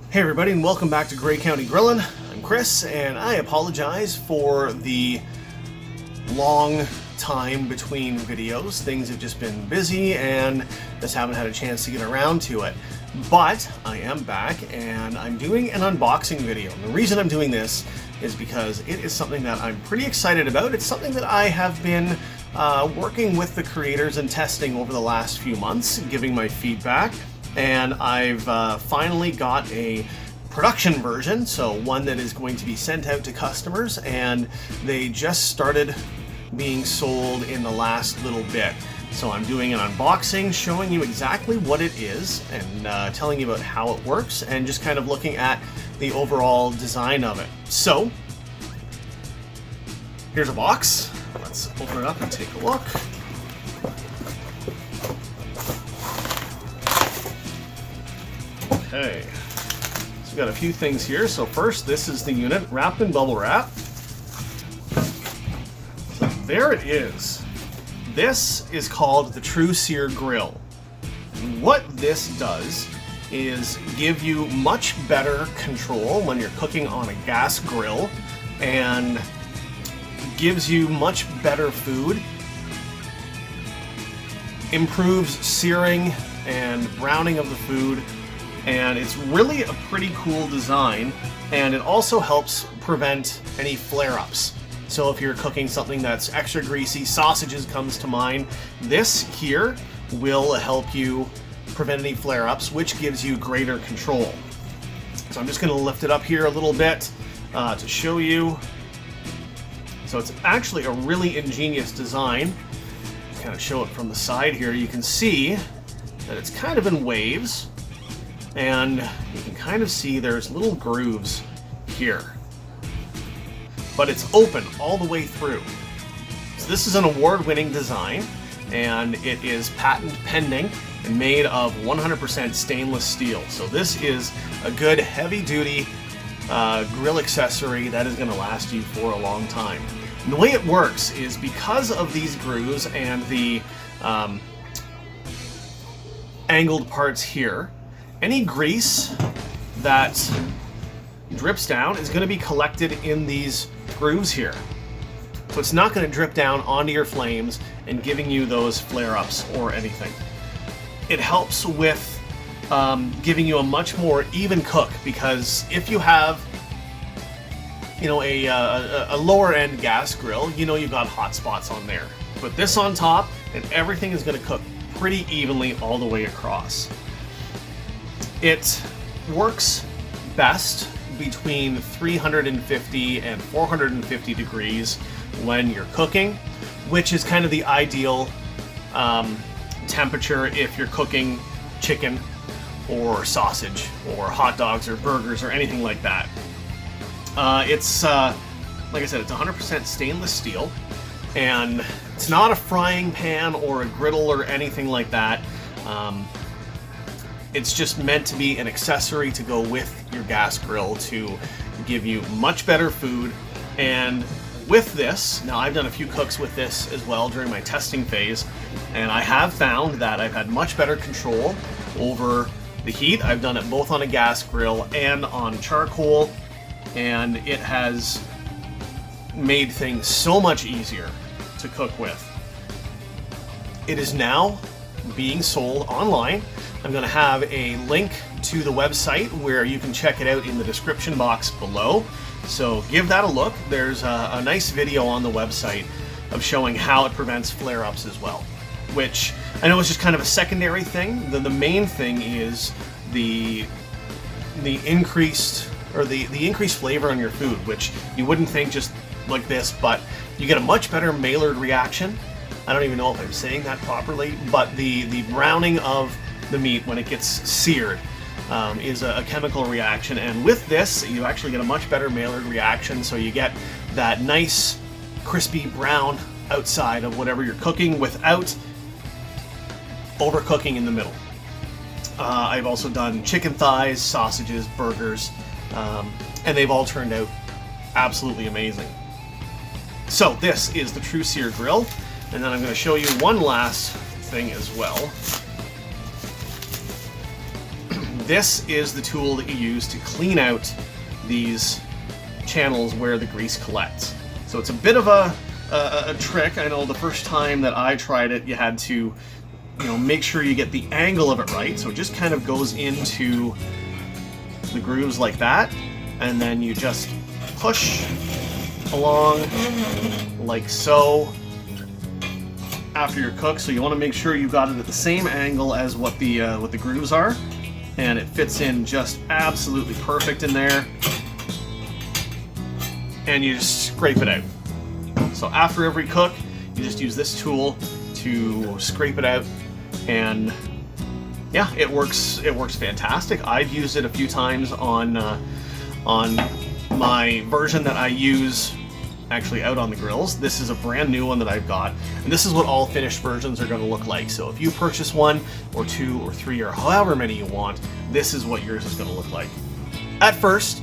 Hey everybody, and welcome back to Grey County Grillin. I'm Chris, and I apologize for the long time between videos. Things have just been busy and just haven't had a chance to get around to it. But I am back and I'm doing an unboxing video. And the reason I'm doing this is because it is something that I'm pretty excited about. It's something that I have been working with the creators and testing over the last few months, giving my feedback. And I've finally got a production version, so one that is going to be sent out to customers, and they just started being sold in the last little bit. So I'm doing an unboxing, showing you exactly what it is, and telling you about how it works, and just kind of looking at the overall design of it. So, here's a box. Let's open it up and take a look. Okay, so we've got a few things here. So first, this is the unit wrapped in bubble wrap. So there it is. This is called the True Sear Grill. What this does is give you much better control when you're cooking on a gas grill, and gives you much better food, improves searing and browning of the food. And it's really a pretty cool design, and it also helps prevent any flare-ups. So if you're cooking something that's extra greasy, sausages comes to mind, this here will help you prevent any flare-ups, which gives you greater control. So I'm just going to lift it up here a little bit to show you. So it's actually a really ingenious design. Kind of show it from the side here. You can see that it's kind of in waves. And you can kind of see there's little grooves here. But it's open all the way through. So this is an award-winning design, and it is patent pending and made of 100% stainless steel. So this is a good heavy-duty grill accessory that is going to last you for a long time. And the way it works is because of these grooves and the angled parts here, any grease that drips down is going to be collected in these grooves here. So it's not going to drip down onto your flames and giving you those flare-ups or anything. It helps with giving you a much more even cook, because if you have, you know, a lower end gas grill, you know you've got hot spots on there. Put this on top and everything is going to cook pretty evenly all the way across. It works best between 350 and 450 degrees when you're cooking, which is kind of the ideal temperature if you're cooking chicken or sausage or hot dogs or burgers or anything like that. It's like I said, it's 100% stainless steel, and it's not a frying pan or a griddle or anything like that. It's just meant to be an accessory to go with your gas grill to give you much better food. And with this, now I've done a few cooks with this as well during my testing phase, and I have found that I've had much better control over the heat. I've done it both on a gas grill and on charcoal, and it has made things so much easier to cook with. It is now being sold online. I'm going to have a link to the website where you can check it out in the description box below. So give that a look. There's a nice video on the website of showing how it prevents flare-ups as well, which I know is just kind of a secondary thing. The main thing is the increased flavor on your food, which you wouldn't think just like this, but you get a much better maillard reaction. I don't even know if I'm saying that properly, but the browning of the meat when it gets seared is a chemical reaction, and with this you actually get a much better maillard reaction, so you get that nice crispy brown outside of whatever you're cooking without overcooking in the middle. I've also done chicken thighs, sausages, burgers, and they've all turned out absolutely amazing. So this is the True Sear Grill, and then I'm going to show you one last thing as well. this is the tool that you use to clean out these channels where the grease collects. So it's a bit of a trick. I know the first time that I tried it, you had to, make sure you get the angle of it right. So it just kind of goes into the grooves like that, and then you just push along like so after you're cooked. So you want to make sure you got it at the same angle as what the grooves are, and it fits in just absolutely perfect in there. And you just scrape it out. So after every cook, you just use this tool to scrape it out, and yeah, it works fantastic. I've used it a few times on my version that I use actually out on the grills. This is a brand new one that I've got, and this is what all finished versions are going to look like. So if you purchase one or two or three or however many you want, this is what yours is going to look like. At first,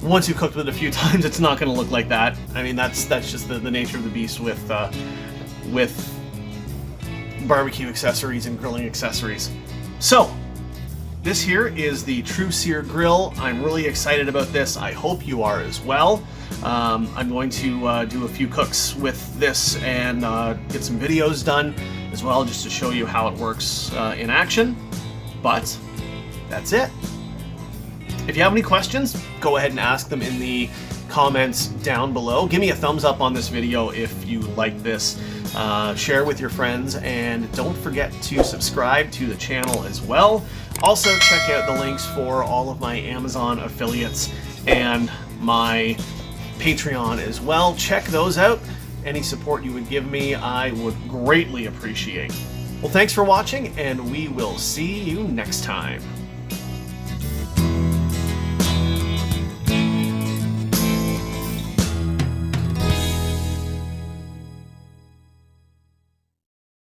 once you've cooked with it a few times, it's not going to look like that. I mean, that's just the nature of the beast with barbecue accessories and grilling accessories. So this here is the True Sear grill. I'm really excited about this. I hope you are as well. I'm going to do a few cooks with this and get some videos done as well, just to show you how it works in action. But that's it. If you have any questions, go ahead and ask them in the comments down below. Give me a thumbs up on this video if you like this. Share with your friends, and don't forget to subscribe to the channel as well. Also, check out the links for all of my Amazon affiliates and my Patreon as well. Check those out. Any support you would give me, I would greatly appreciate. Well, thanks for watching, and we will see you next time.